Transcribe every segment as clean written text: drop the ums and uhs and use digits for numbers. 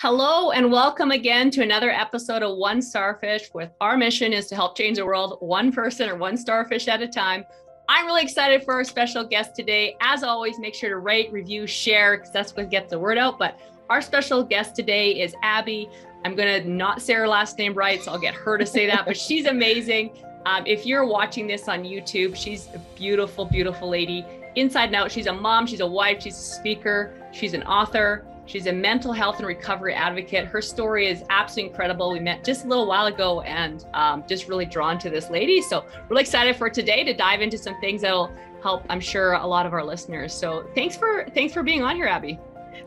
Hello and welcome again to another episode of One Starfish, with our mission is to help change the world one person or one starfish at a time. I'm really excited for our special guest today. As always, make sure to rate, review, share, because that's what gets the word out. But our special guest today is Abby. I'm going to not say her last name right, so I'll get her to say that, but she's amazing. If you're watching this on YouTube, she's a beautiful, beautiful lady. Inside and out, she's a mom, she's a wife, she's a speaker, she's an author. She's a mental health and recovery advocate. Her story is absolutely incredible. We met just a little while ago and just really drawn to this lady. So really excited for today to dive into some things that'll help, I'm sure, a lot of our listeners. So thanks for being on here, Abby.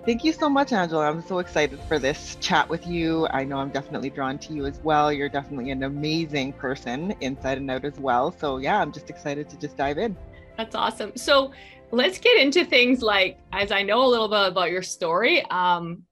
Thank you so much, Angela. I'm so excited for this chat with you. I know I'm definitely drawn to you as well. You're definitely an amazing person inside and out as well. So yeah, I'm just excited to just dive in. That's awesome. So let's get into things like, as I know a little bit about your story, one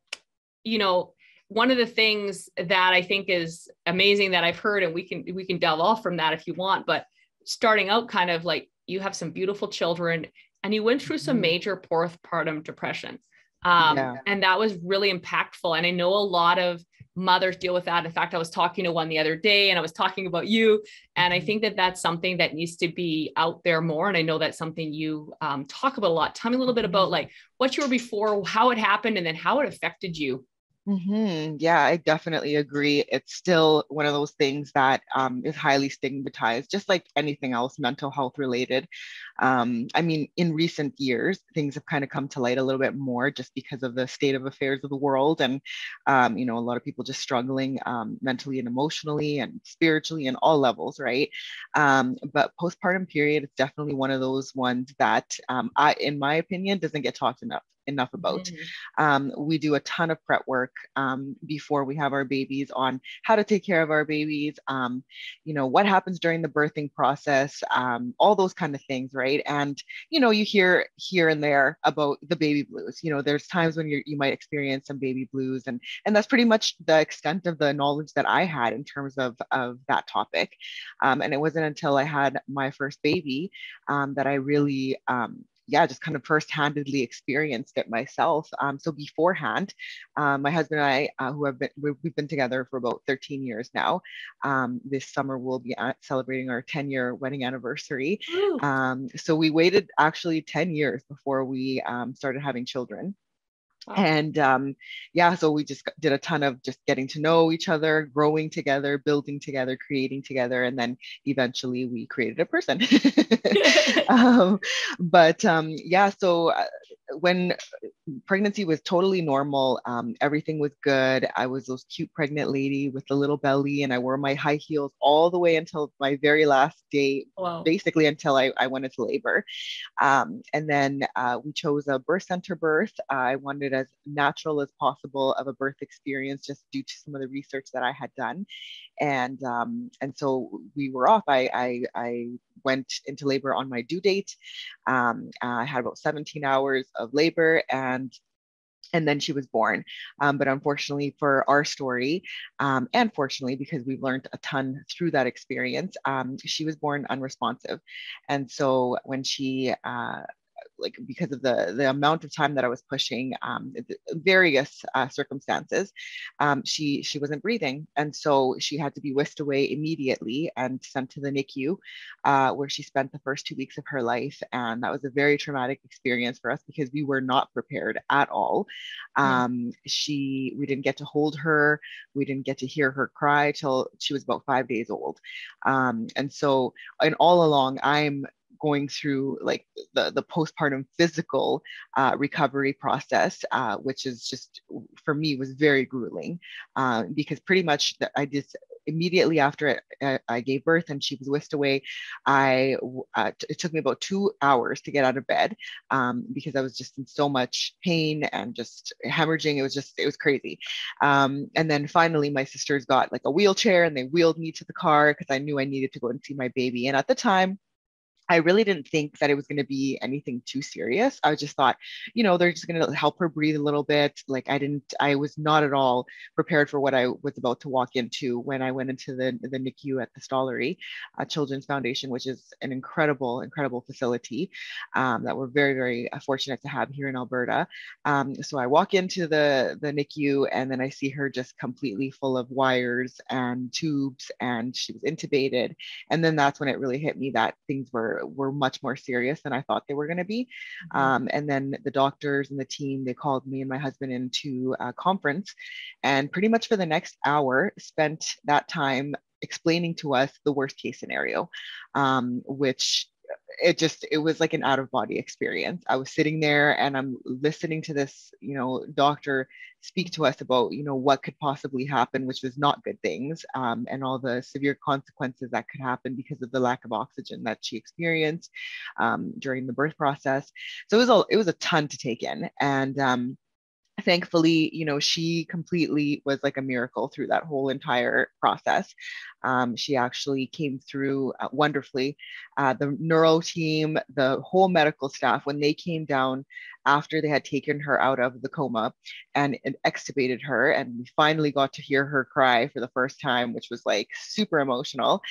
of the things that I think is amazing that I've heard, and we can delve off from that if you want, but starting out kind of like you have some beautiful children and you went through some major postpartum depression. And that was really impactful. And I know a lot of mothers deal with that. In fact, I was talking to one the other day and I was talking about you. And I think that that's something that needs to be out there more. And I know that's something you talk about a lot. Tell me a little bit about like what you were before, how it happened, and then how it affected you. Yeah, I definitely agree. It's still one of those things that is highly stigmatized, just like anything else mental health related. I mean, in recent years, things have kind of come to light a little bit more just because of the state of affairs of the world. And, a lot of people just struggling mentally and emotionally and spiritually and all levels, right? But postpartum period is definitely one of those ones that, in my opinion, doesn't get talked enough about. We do a ton of prep work before we have our babies on how to take care of our babies, what happens during the birthing process, all those kind of things, right? And, you hear here and there about the baby blues. There's times when you might experience some baby blues, and that's pretty much the extent of the knowledge that I had in terms of that topic. And it wasn't until I had my first baby that I really just kind of first-handedly experienced it myself. So beforehand, my husband and I, we've been together for about 13 years now. This summer we'll be celebrating our 10-year wedding anniversary. So we waited actually 10 years before we started having children. Wow. And so we just did a ton of just getting to know each other, growing together, building together, creating together, and then eventually we created a person. So when pregnancy was totally normal, everything was good. I was those cute pregnant lady with the little belly, and I wore my high heels all the way until my very last day. Wow. Basically until I went into labor. And then we chose a birth center birth. I wanted as natural as possible of a birth experience, just due to some of the research that I had done. And so we were off. I went into labor on my due date. I had about 17 hours of labor, and then she was born. But unfortunately for our story, and fortunately because we've learned a ton through that experience, she was born unresponsive. And so when she because of the amount of time that I was pushing, various circumstances, she wasn't breathing. And so she had to be whisked away immediately and sent to the NICU, where she spent the first 2 weeks of her life. And that was a very traumatic experience for us because we were not prepared at all. We didn't get to hold her. We didn't get to hear her cry till she was about 5 days old. And all along, I'm going through like the postpartum physical recovery process, which is just, for me, was very grueling, because pretty much I just immediately after I gave birth and she was whisked away, it took me about 2 hours to get out of bed, because I was just in so much pain and just hemorrhaging. It was crazy. And then finally my sisters got like a wheelchair and they wheeled me to the car because I knew I needed to go and see my baby. And at the time, I really didn't think that it was going to be anything too serious. I just thought, they're just going to help her breathe a little bit. Like I was not at all prepared for what I was about to walk into when I went into the NICU at the Stollery Children's Foundation, which is an incredible, incredible facility that we're very, very fortunate to have here in Alberta. So I walk into the NICU, and then I see her just completely full of wires and tubes, and she was intubated. And then that's when it really hit me that things were much more serious than I thought they were going to be. And then the doctors and the team, they called me and my husband into a conference, and pretty much for the next hour spent that time explaining to us the worst case scenario, which it was like an out of body experience. I was sitting there and I'm listening to this, doctor speak to us about, what could possibly happen, which was not good things, and all the severe consequences that could happen because of the lack of oxygen that she experienced during the birth process. So it was a ton to take in. And thankfully, she completely was like a miracle through that whole entire process. She actually came through wonderfully. The neuro team, the whole medical staff, when they came down after they had taken her out of the coma and extubated her, and we finally got to hear her cry for the first time, which was like super emotional.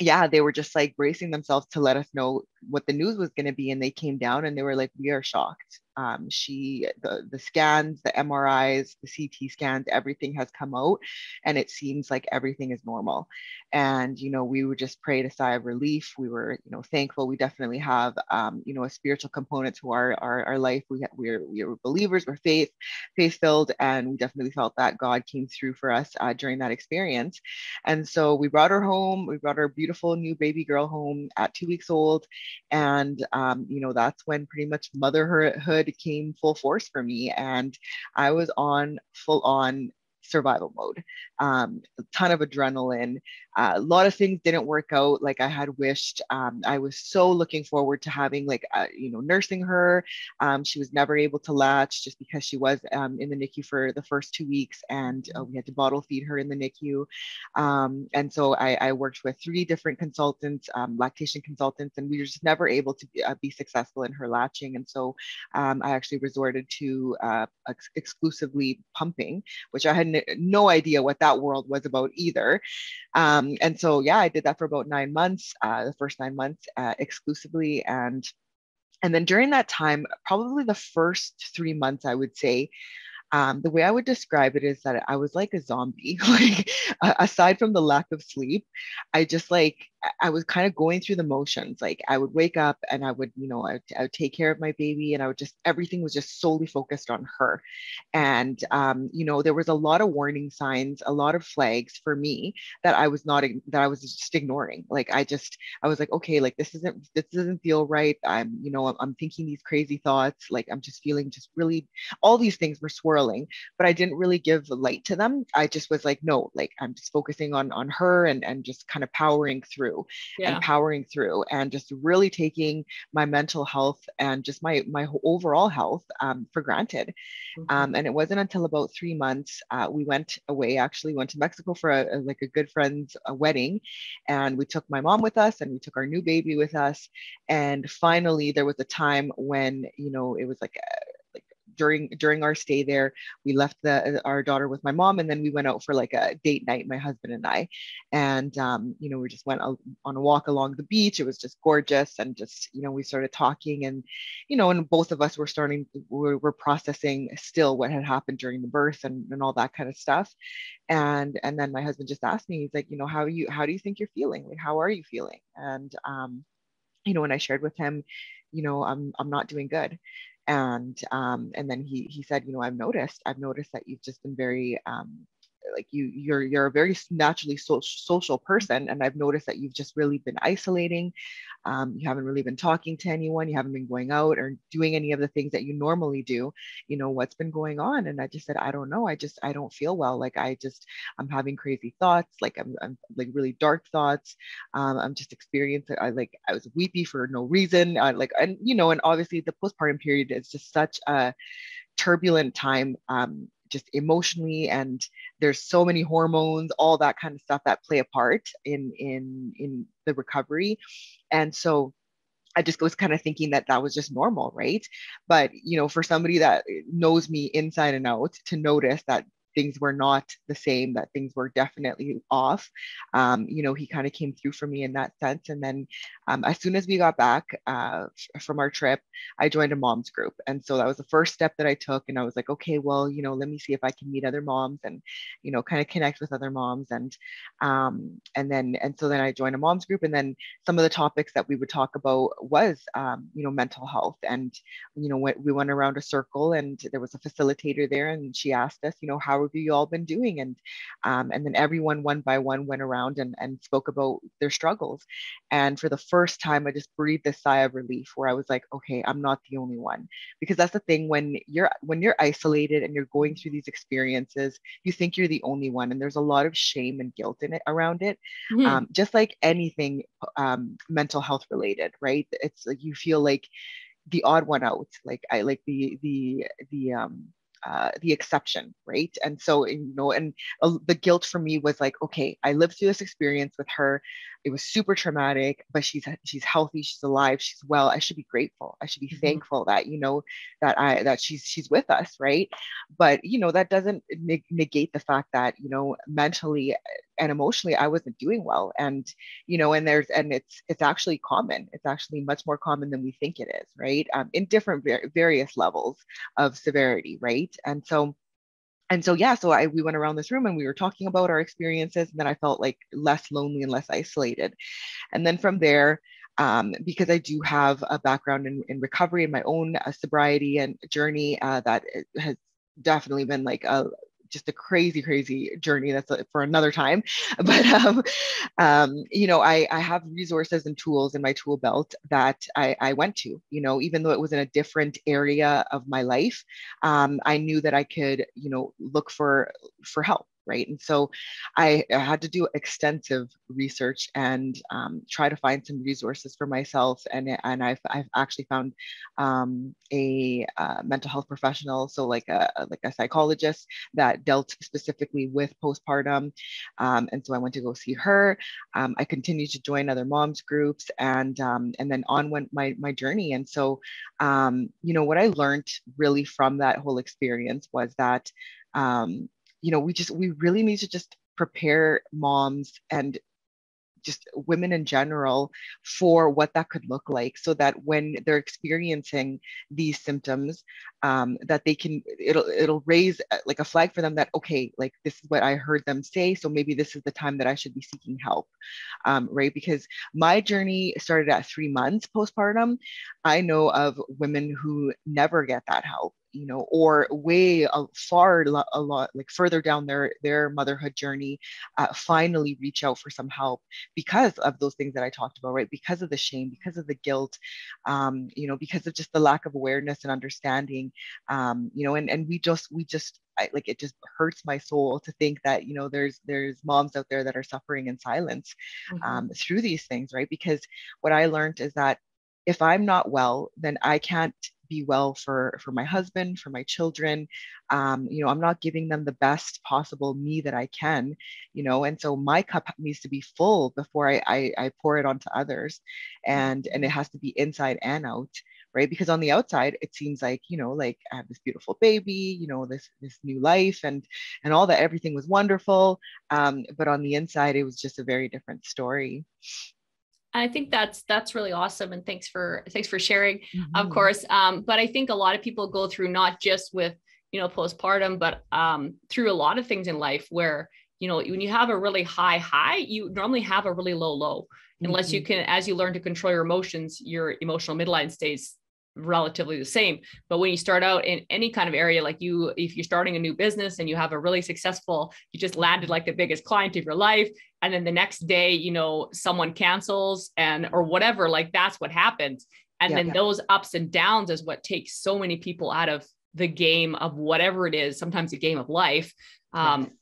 Yeah, they were just like bracing themselves to let us know what the news was going to be. And they came down and they were like, we are shocked. The scans, the MRIs, the CT scans, everything has come out, and it seems like everything is normal. And, we would just pray a sigh of relief. We were, thankful. We definitely have, a spiritual component to our life. We were believers, we're faith filled, and we definitely felt that God came through for us during that experience. And so we brought her home. We brought our beautiful new baby girl home at 2 weeks old. And, that's when pretty much motherhood came full force for me. And I was on full on survival mode. A ton of adrenaline. A lot of things didn't work out like I had wished. I was so looking forward to having nursing her. She was never able to latch just because she was in the NICU for the first 2 weeks, and we had to bottle feed her in the NICU. And so I worked with 3 different consultants, lactation consultants, and we were just never able to be successful in her latching. And so I actually resorted to exclusively pumping, which I had no idea what that world was about either. And so, yeah, I did that for about 9 months, the first 9 months exclusively. And then during that time, probably the first 3 months, I would say, the way I would describe it is that I was like a zombie. Like, aside from the lack of sleep, I was kind of going through the motions. Like, I would wake up and I would I would take care of my baby, and everything was just solely focused on her. And there was a lot of warning signs, a lot of flags for me that I was just ignoring. Like, I was like, okay, like this doesn't feel right. I'm thinking these crazy thoughts. Like, I'm just feeling just really, all these things were swirling, but I didn't really give light to them. I just was like, no, like I'm just focusing on her, and just kind of powering through and just really taking my mental health and just my overall health for granted. And it wasn't until about 3 months we went away, actually went to Mexico for a good friend's wedding, and we took my mom with us, and we took our new baby with us. And finally there was a time when it was like during our stay there, we left our daughter with my mom, and then we went out for like a date night, my husband and I. And we just went on a walk along the beach. It was just gorgeous, and just we started talking, and and both of us were processing still what had happened during the birth, and all that kind of stuff. And then my husband just asked me, he's like, how do you think you're feeling? Like, how are you feeling? And when I shared with him, I'm not doing good. And then he said, I've noticed that you've just been very like you're a very naturally social person, and I've noticed that you've just really been isolating. You haven't really been talking to anyone. You haven't been going out or doing any of the things that you normally do. What's been going on? And I just said, I don't know. I don't feel well. Like, I'm having crazy thoughts. Like, I'm like really dark thoughts. I'm just experiencing. I was weepy for no reason. And obviously the postpartum period is just such a turbulent time just emotionally, and there's so many hormones, all that kind of stuff that play a part in the recovery. And so I just was kind of thinking that that was just normal, right? But, for somebody that knows me inside and out to notice that things were not the same, that things were definitely off, he kind of came through for me in that sense. And then as soon as we got back from our trip, I joined a mom's group. And so that was the first step that I took. And I was like, okay, well, let me see if I can meet other moms and, kind of connect with other moms. And so then I joined a mom's group. And then some of the topics that we would talk about was, mental health. And, we went around a circle, and there was a facilitator there, and she asked us, how have you all been doing? And then everyone one by one went around and spoke about their struggles. And for the first time, I just breathed a sigh of relief, where I was like, okay, I'm not the only one. Because that's the thing, when you're isolated and you're going through these experiences, you think you're the only one, and there's a lot of shame and guilt in it around it. Mm-hmm. Just like anything mental health related, right? It's like you feel like the odd one out, like I like the exception, right? And so, and the guilt for me was like, okay, I lived through this experience with her. It was super traumatic, but she's healthy, she's alive, she's well. I should be grateful. I should be thankful that, that she's with us, right? But that doesn't negate the fact that, mentally and emotionally I wasn't doing well. And and it's actually common. It's actually much more common than we think it is, right? In different various levels of severity, right? And so yeah, so we went around this room and we were talking about our experiences, and then I felt like less lonely and less isolated. And then from there, because I do have a background in recovery and my own sobriety and journey, that has definitely been like just a crazy journey. That's for another time. But, I have resources and tools in my tool belt that I went to, even though it was in a different area of my life. I knew that I could, look for help. Right. And so I had to do extensive research and try to find some resources for myself. And I've actually found a mental health professional, so like a psychologist that dealt specifically with postpartum. And so I went to go see her. I continued to join other moms groups, and then on went my journey. And so, what I learned really from that whole experience was that, we really need to just prepare moms and just women in general for what that could look like, so that when they're experiencing these symptoms, that it'll raise like a flag for them that, okay, like this is what I heard them say, so maybe this is the time that I should be seeking help, right? Because my journey started at 3 months postpartum. I know of women who never get that help, or way a lot like further down their motherhood journey, finally reach out for some help because of those things that I talked about, right? Because of the shame, because of the guilt, because of just the lack of awareness and understanding, and we just like, it just hurts my soul to think that, there's moms out there that are suffering in silence through these things, right? Because what I learned is that if I'm not well, then I can't be well for my husband, for my children. I'm not giving them the best possible me that I can, and so my cup needs to be full before I pour it onto others. And it has to be inside and out, right? Because on the outside, it seems like, like I have this beautiful baby, this new life, and all that, everything was wonderful. But on the inside, it was just a very different story. I think that's really awesome. And thanks for sharing, of course. But I think a lot of people go through, not just with, postpartum, but through a lot of things in life where, when you have a really high, you normally have a really low, unless you can, as you learn to control your emotions, your emotional midline stays relatively the same. But when you start out in any kind of area, like if you're starting a new business and you have a really successful, you just landed like the biggest client of your life, and then the next day, someone cancels or whatever, like that's what happens. And then those ups and downs is what takes so many people out of the game of whatever it is, sometimes a game of life,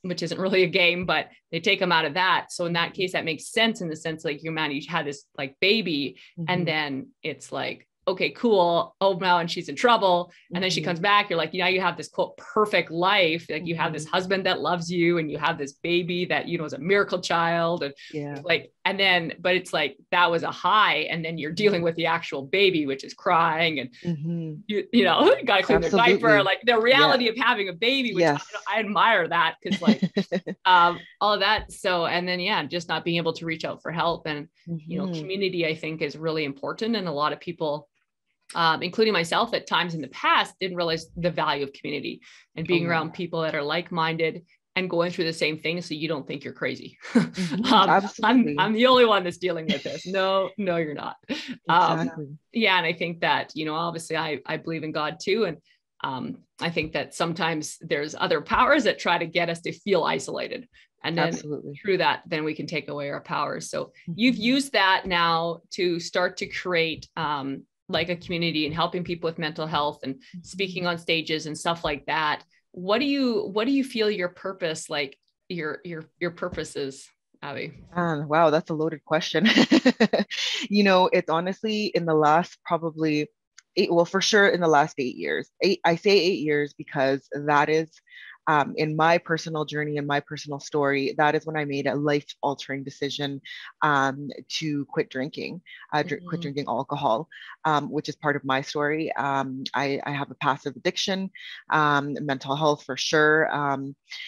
which isn't really a game, but they take them out of that. So in that case, that makes sense, in the sense like, you had this like baby, and then it's like, okay, cool. Oh, now, and she's in trouble. And then she comes back. You're like, now you have this quote, perfect life. Like you have this husband that loves you and you have this baby that, you know, is a miracle child. And like, and then, but it's like, that was a high. And then you're dealing with the actual baby, which is crying and you know, got to clean their diaper, like the reality of having a baby, which I admire that. Cause like, all of that. So, and then, just not being able to reach out for help and, you know, community, I think is really important. And a lot of people, including myself at times in the past, didn't realize the value of community and being around people that are like-minded and going through the same thing. So you don't think you're crazy. Absolutely. I'm the only one that's dealing with this. No, you're not. Exactly. And I think that, you know, obviously I believe in God too. And I think that sometimes there's other powers that try to get us to feel isolated. And then through that, then we can take away our powers. So you've used that now to start to create, like a community and helping people with mental health and speaking on stages and stuff like that. What do you feel your purpose, like your purpose is, Abby? Wow, that's a loaded question. You know, it's honestly in the last probably for sure in the last 8 years. I say 8 years because that is in my personal journey and my personal story, that is when I made a life-altering decision to quit drinking, quit drinking alcohol, which is part of my story. I have a passive addiction, mental health for sure,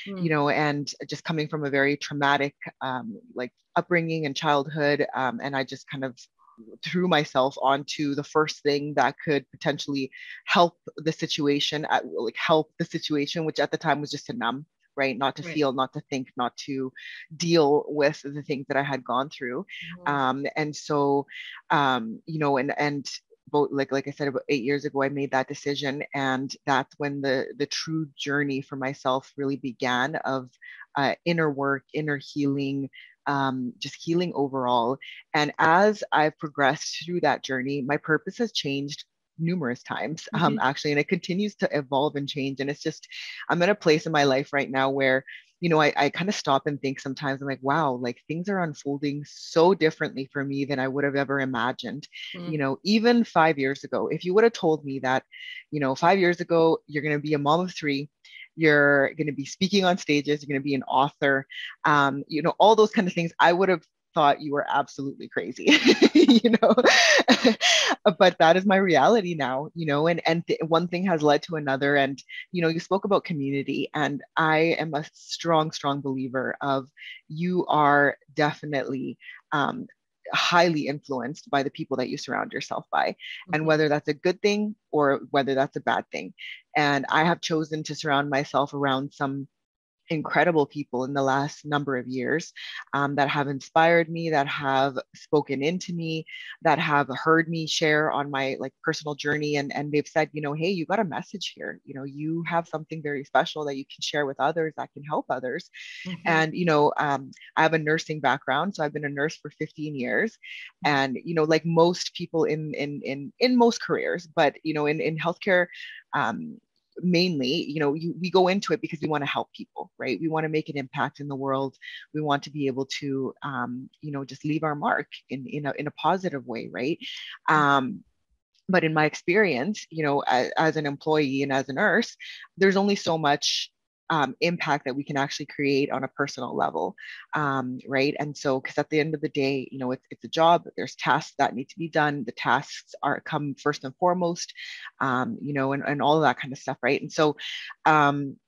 you know, and just coming from a very traumatic like upbringing and childhood, and I just kind of threw myself onto the first thing that could potentially help the situation, which at the time was just to numb, right? Not to feel, not to think, not to deal with the things that I had gone through. And so, you know, and both, like I said, about 8 years ago, I made that decision. And that's when the true journey for myself really began of inner work, inner healing, just healing overall. And as I've progressed through that journey, my purpose has changed numerous times, actually, and it continues to evolve and change. And it's just, I'm in a place in my life right now where, you know, I kind of stop and think sometimes. I'm like, wow, like things are unfolding so differently for me than I would have ever imagined. You know, even 5 years ago, if you would have told me that, you know, 5 years ago, you're going to be a mom of three, you're going to be speaking on stages, you're going to be an author, you know, all those kind of things, I would have thought you were absolutely crazy, you know, but that is my reality now, you know, and one thing has led to another. And, you know, you spoke about community, and I am a strong believer of, you are definitely, highly influenced by the people that you surround yourself by, and whether that's a good thing or whether that's a bad thing. And I have chosen to surround myself around some incredible people in the last number of years, that have inspired me, that have spoken into me, that have heard me share on my like personal journey, and they've said, you know, hey, you got a message here, you know, you have something very special that you can share with others, that can help others. And you know, I have a nursing background, so I've been a nurse for 15 years, and you know, like most people in most careers, but you know, in healthcare, mainly, you know, we go into it because we want to help people, right? We want to make an impact in the world. We want to be able to, you know, just leave our mark in a positive way, right? But in my experience, you know, as an employee and as a nurse, there's only so much impact that we can actually create on a personal level, right? And so, because at the end of the day, you know, it's a job. There's tasks that need to be done. The tasks come first and foremost, you know, and all of that kind of stuff, right? And so,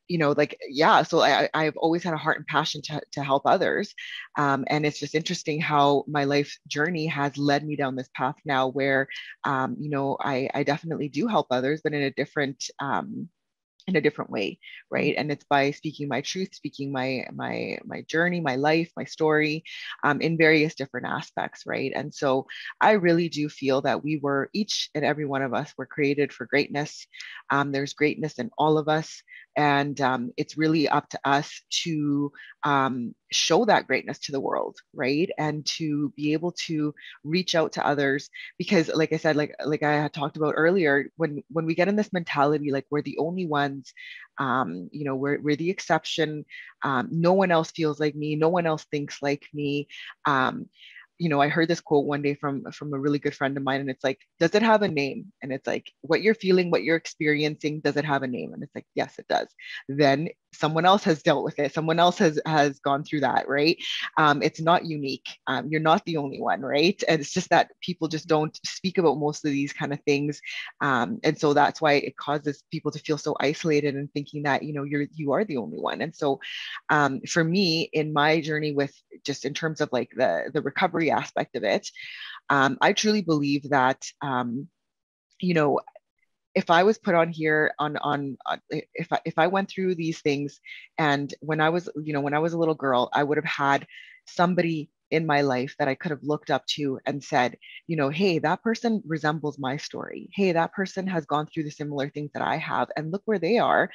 you know, like, yeah, so I've always had a heart and passion to help others. And it's just interesting how my life journey has led me down this path now where, you know, I definitely do help others, but in a different, way, right? And it's by speaking my truth, speaking my journey, my life, my story, in various different aspects, right? And so I really do feel that we were, each and every one of us were created for greatness. There's greatness in all of us, and it's really up to us to show that greatness to the world, right? And to be able to reach out to others, because like I said, like I had talked about earlier, when we get in this mentality, like we're the only ones, you know, we're the exception, no one else feels like me, no one else thinks like me, I heard this quote one day from a really good friend of mine, and it's like, does it have a name? And it's like, what you're feeling, what you're experiencing, does it have a name? And it's like, yes, it does. Then someone else has dealt with it. Someone else has gone through that, right? It's not unique. You're not the only one, right? And it's just that people just don't speak about most of these kind of things, and so that's why it causes people to feel so isolated and thinking that you are the only one. And so, for me, in my journey with just in terms of like the recovery aspect of it, I truly believe that you know if I was put on here on if I went through these things, and when I was when I was a little girl, I would have had somebody in my life that I could have looked up to and said, hey, that person resembles my story. Hey, that person has gone through the similar things that I have, and look where they are.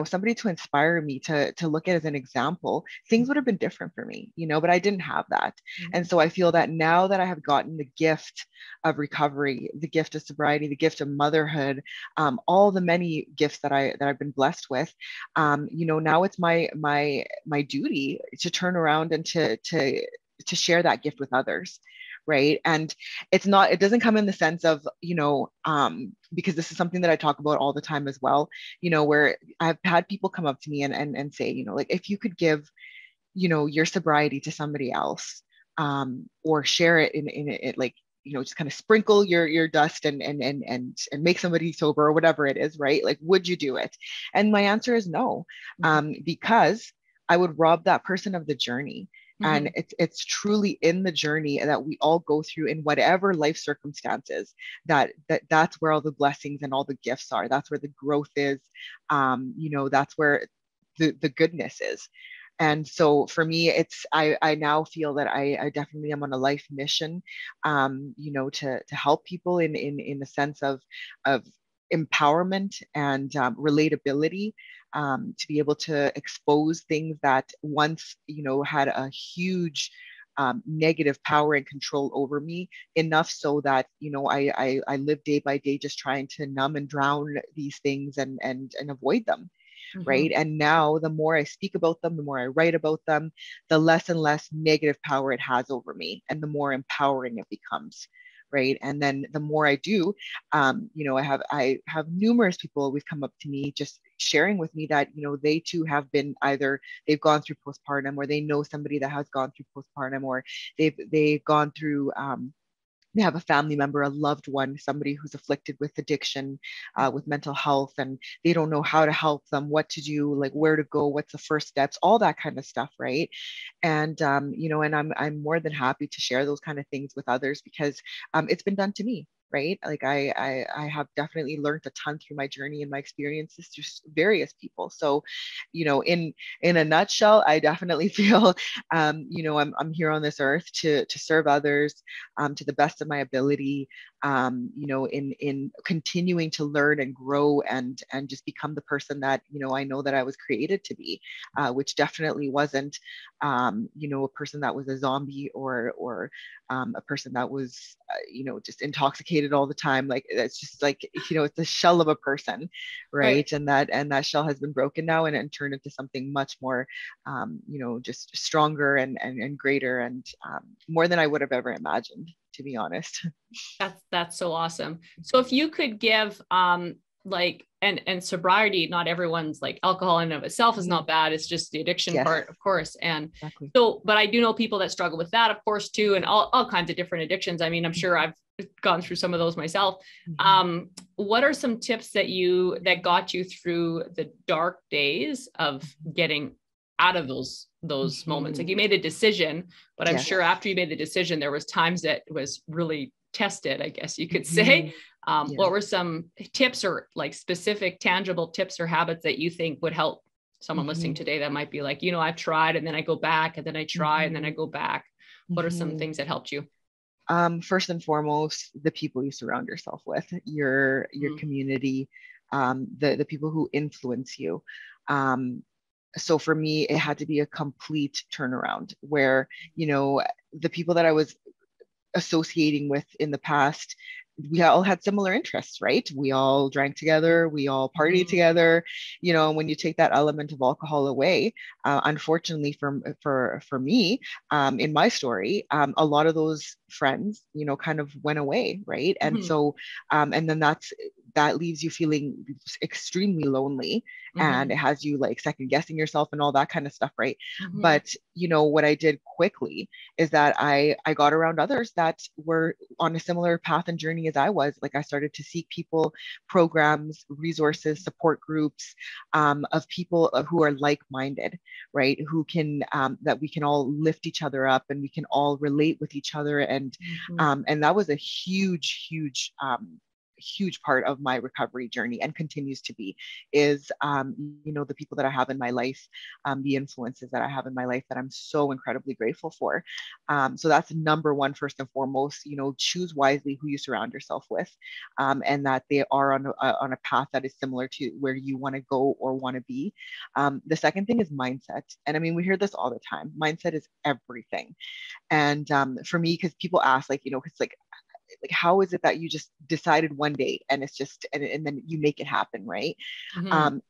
Somebody to inspire me to look at as an example. Things would have been different for me, but I didn't have that. Mm-hmm. And so I feel that now that I have gotten the gift of recovery, the gift of sobriety, the gift of motherhood, all the many gifts that I've been blessed with, now it's my duty to turn around and to share that gift with others, right? And it doesn't come in the sense of because this is something that I talk about all the time as well, where I've had people come up to me and say, like, if you could give your sobriety to somebody else, or share it in it, like, just kind of sprinkle your dust and make somebody sober, or whatever it is, right? Like, would you do it? And my answer is no, because I would rob that person of the journey. Mm-hmm. And it's truly in the journey that we all go through, in whatever life circumstances, that's where all the blessings and all the gifts are. That's where the growth is. That's where the goodness is. And so for me, I now feel that I definitely am on a life mission, to help people in the sense of empowerment and relatability, to be able to expose things that once, had a huge negative power and control over me, enough so that, I live day by day just trying to numb and drown these things and avoid them. Mm-hmm. Right. And now the more I speak about them, the more I write about them, the less and less negative power it has over me, and the more empowering it becomes. Right. And then the more I do, I have numerous people always come up to me just sharing with me that, they too have been either they've gone through postpartum, or they know somebody that has gone through postpartum, or they've gone through, they have a family member, a loved one, somebody who's afflicted with addiction, with mental health, and they don't know how to help them, what to do, like where to go, what's the first steps, all that kind of stuff, right? And and I'm more than happy to share those kind of things with others, because it's been done to me. Right? Like I have definitely learned a ton through my journey and my experiences through various people. So, in a nutshell, I definitely feel, I'm here on this earth to serve others, to the best of my ability, in continuing to learn and grow and just become the person that, I know that I was created to be, which definitely wasn't, a person that was a zombie or a person that was, just intoxicated all the time. Like, it's just like, it's a shell of a person, right? And that shell has been broken now and turned into something much more, just stronger and greater, and more than I would have ever imagined, to be honest. That's so awesome. So if you could give, like, and sobriety, not everyone's like alcohol in and of itself is not bad. It's just the addiction part, of course. And exactly. So, but I do know people that struggle with that, of course, too, and all kinds of different addictions. I mean, I'm sure I've gone through some of those myself. Mm-hmm. What are some tips that got you through the dark days of getting out of those mm-hmm. moments? Like, you made a decision, but I'm sure after you made the decision, there was times that it was really tested, I guess you could say. What were some tips, or like specific tangible tips or habits that you think would help someone mm-hmm. listening today that might be like, I've tried and then I go back, and then I try mm-hmm. and then I go back? What are some things that helped you? First and foremost, the people you surround yourself with, your community, the people who influence you. So for me, it had to be a complete turnaround where, the people that I was associating with in the past, we all had similar interests, right? We all drank together, we all partied together, you know. And when you take that element of alcohol away, unfortunately for me, in my story, a lot of those friends, you know, kind of went away, right? And so, and then that leaves you feeling extremely lonely, and it has you like second guessing yourself and all that kind of stuff, right? But you know, what I did quickly is that I got around others that were on a similar path and journey as I was. Like I started to seek people, programs, resources, support groups, of people who are like-minded, right? Who can, that we can all lift each other up and we can all relate with each other. And that was a huge part of my recovery journey, and continues to be, is you know, the people that I have in my life, the influences that I have in my life that I'm so incredibly grateful for. So that's number one, first and foremost. You know, choose wisely who you surround yourself with, and that they are on a path that is similar to where you want to go or want to be. The second thing is mindset, and I mean, we hear this all the time. Mindset is everything. And for me, because people ask, like, you know, it's like how is it that you just decided one day and it's just, and then you make it happen, right?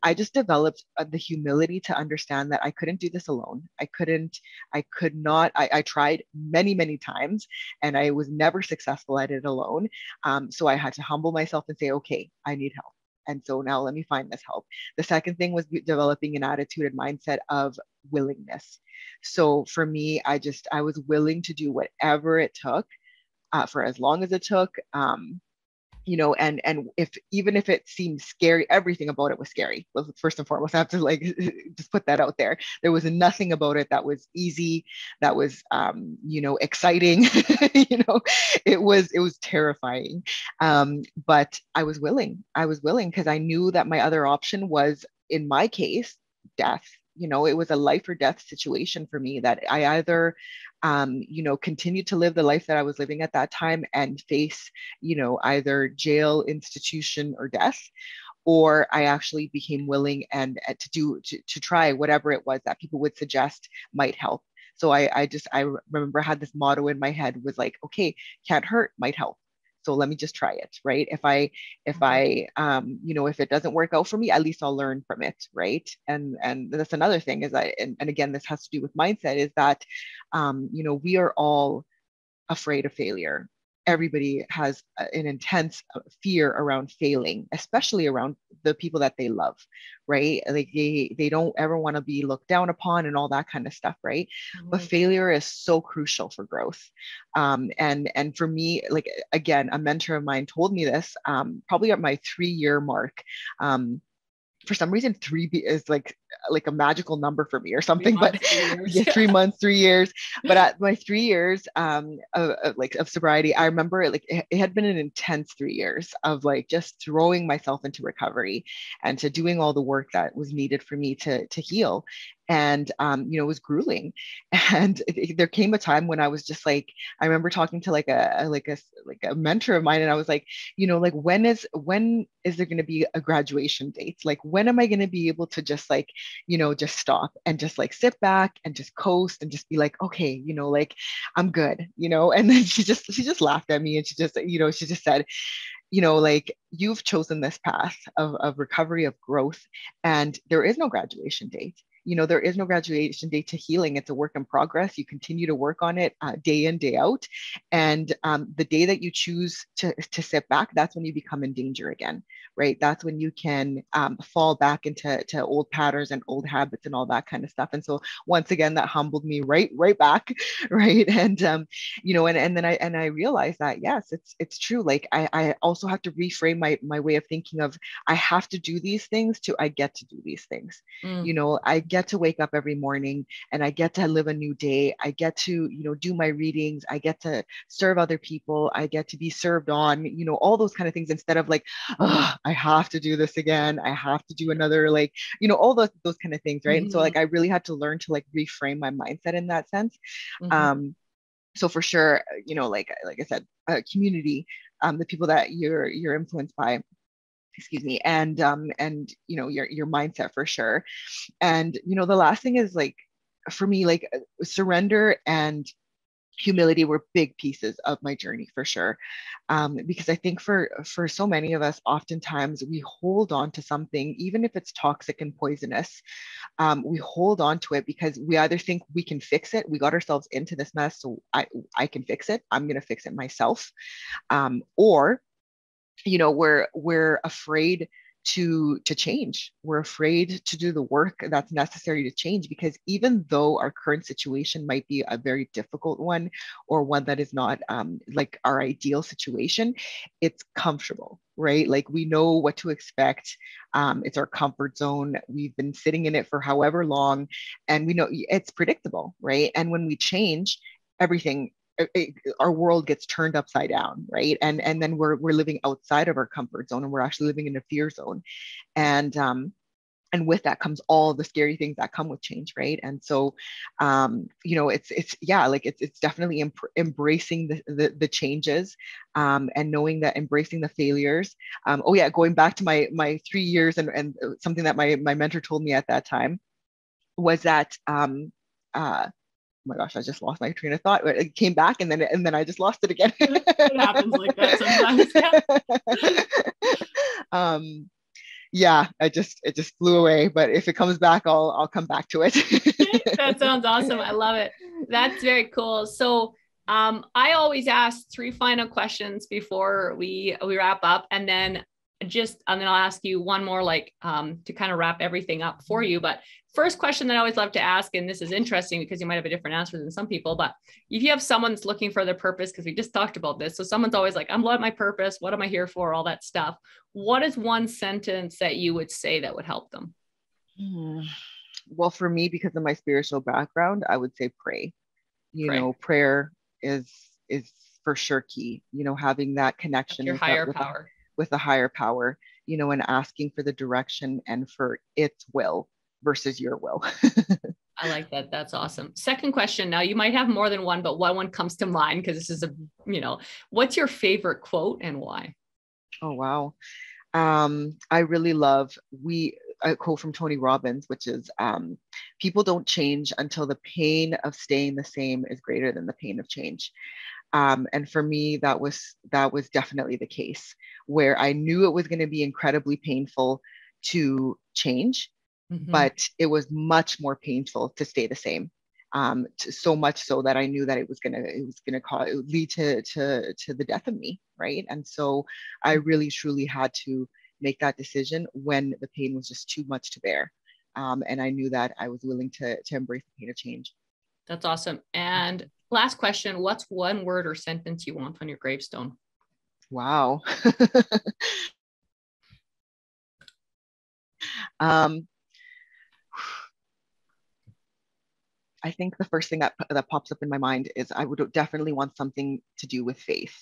I just developed the humility to understand that I couldn't do this alone. I tried many times, and I was never successful at it alone. So I had to humble myself and say, okay, I need help. And so now let me find this help. The second thing was developing an attitude and mindset of willingness. So for me, I was willing to do whatever it took, for as long as it took, you know, and if even if it seemed scary, everything about it was scary. First and foremost, I have to like just put that out there. There was nothing about it that was easy, that was you know, exciting. You know, it was terrifying, but I was willing. Because I knew that my other option was, in my case, death. You know, it was a life or death situation for me, that I either you know, continue to live the life that I was living at that time and face, you know, either jail, institution, or death, or I actually became willing and to try whatever it was that people would suggest might help. So I remember I had this motto in my head, was like, okay, can't hurt, might help. So let me just try it, right? If I you know, if it doesn't work out for me, at least I'll learn from it, right? And that's another thing, is that, and again, this has to do with mindset, is that you know, we are all afraid of failure. Everybody has an intense fear around failing, especially around the people that they love, right? Like they don't ever want to be looked down upon and all that kind of stuff, right? But failure is so crucial for growth. And for me, like, again, a mentor of mine told me this, probably at my 3-year mark. For some reason, is like a magical number for me or something. But yeah, 3 months, 3 years. But at my 3 years of sobriety, I remember it had been an intense 3 years of like just throwing myself into recovery and to doing all the work that was needed for me to heal. And you know, it was grueling. And there came a time when I was just like, I remember talking to like a mentor of mine, and I was like, you know, like, when is there going to be a graduation date? Like, when am I going to be able to just like, you know, just stop and just like sit back and just coast and just be like, okay, you know, like, I'm good, you know? And then she just laughed at me, and she just, you know, she just said, you know, like, you've chosen this path of recovery, of growth, and there is no graduation date. You know, there is no graduation date to healing. It's a work in progress. You continue to work on it day in, day out. And the day that you choose to sit back, that's when you become in danger again, right? That's when you can fall back into old patterns and old habits and all that kind of stuff. And so once again, that humbled me right back, right? And you know, and then I realized that, yes, it's true. Like, I also have to reframe my way of thinking of, I have to do these things to I get to do these things. You know, I get to wake up every morning, and I get to live a new day. I get to, you know, do my readings. I get to serve other people. I get to be served on, you know, all those kind of things, instead of like, oh, I have to do this again. I have to do another, like, you know, all those kind of things, right? And so like, I really had to learn to like reframe my mindset in that sense. So for sure, you know, like I said, community, the people that you're influenced by, excuse me, and you know, your mindset for sure. And you know, the last thing is like, for me, like, surrender and humility were big pieces of my journey for sure. Because I think for so many of us, oftentimes we hold on to something, even if it's toxic and poisonous. We hold on to it because we either think we can fix it. We got ourselves into this mess, so I can fix it. I'm going to fix it myself. Or we're afraid to change. We're afraid to do the work that's necessary to change, because even though our current situation might be a very difficult one, or one that is not like our ideal situation, it's comfortable, right? Like we know what to expect. It's our comfort zone. We've been sitting in it for however long, and we know it's predictable, right? And when we change, everything, our world gets turned upside down, right? And then we're living outside of our comfort zone, and we're actually living in a fear zone. And with that comes all the scary things that come with change, right? And so it's yeah, like it's definitely embracing the changes, and knowing that, embracing the failures. Oh yeah, going back to my 3 years, and something that my mentor told me at that time was that oh my gosh, I just lost my train of thought. It came back, and then I just lost it again. It happens like that sometimes. Yeah. It just flew away. But if it comes back, I'll come back to it. That sounds awesome. I love it. That's very cool. So I always ask 3 final questions before we wrap up, and then I'll ask you one more, like to kind of wrap everything up for you. But first question that I always love to ask, and this is interesting because you might have a different answer than some people, but if you have someone that's looking for their purpose, because we just talked about this, so someone's always like, I'm what my purpose, what am I here for, all that stuff. What is one sentence that you would say that would help them? Well, for me, because of my spiritual background, I would say pray. Pray. Prayer is for sure key. Having that connection Your higher power. With a higher power, and asking for the direction and for its will versus your will. I like that. That's awesome. Second question. Now you might have more than one, but what one comes to mind? Because this is what's your favorite quote and why? Oh, wow. I really love a quote from Tony Robbins, which is, people don't change until the pain of staying the same is greater than the pain of change. And for me, that was definitely the case, where I knew it was going to be incredibly painful to change, but it was much more painful to stay the same. So much so that I knew that it would lead to the death of me, right? And so I really truly had to make that decision when the pain was just too much to bear. And I knew that I was willing to embrace the pain of change. That's awesome. And last question, what's one word or sentence you want on your gravestone? Wow. I think the first thing that pops up in my mind is I would definitely want something to do with faith.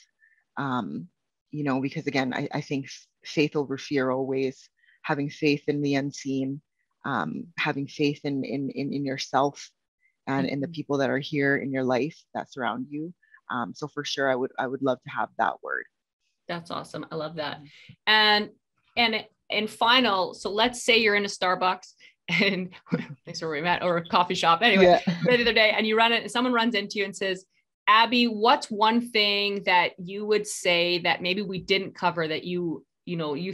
Because again, I think faith over fear always, having faith in the unseen, having faith in yourself and in the people that are here in your life that surround you. So for sure, I would love to have that word. That's awesome. I love that. And final, so let's say you're in a Starbucks and thanks where we met, or a coffee shop. Anyway, the other day, and you run it, and someone runs into you and says, Abby, what's one thing that you would say that maybe we didn't cover that you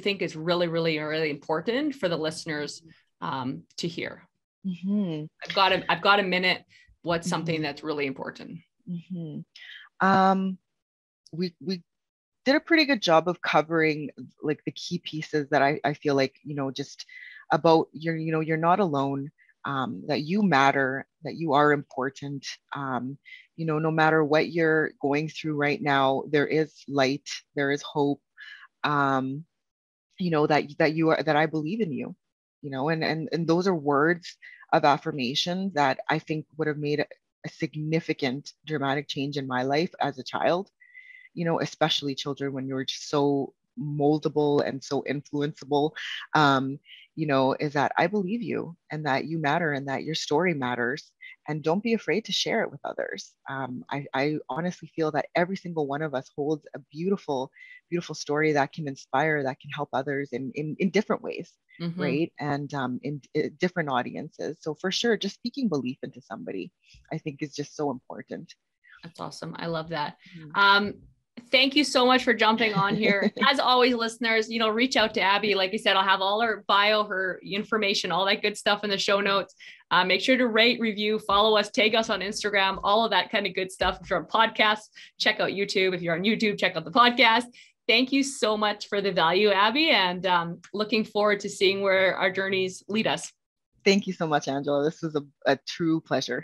think is really, really, really important for the listeners to hear? I've got a minute. What's something that's really important? We did a pretty good job of covering like the key pieces that I feel like, just about you're not alone, that you matter, that you are important. No matter what you're going through right now, there is light, there is hope. That I believe in you, and those are words of affirmation that I think would have made a significant dramatic change in my life as a child, especially children, when you're just so moldable and so influenceable, is that I believe you, and that you matter, and that your story matters, and don't be afraid to share it with others. I honestly feel that every single one of us holds a beautiful, beautiful story that can inspire, that can help others in different ways, right? And in different audiences. So for sure, just speaking belief into somebody, I think is just so important. That's awesome. I love that. Mm-hmm. Thank you so much for jumping on here. As always, listeners, reach out to Abby. Like I said, I'll have all her bio, her information, all that good stuff in the show notes. Make sure to rate, review, follow us, tag us on Instagram, all of that kind of good stuff. If you're on podcasts, check out YouTube. If you're on YouTube, check out the podcast. Thank you so much for the value, Abby, and looking forward to seeing where our journeys lead us. Thank you so much, Angela. This was a true pleasure.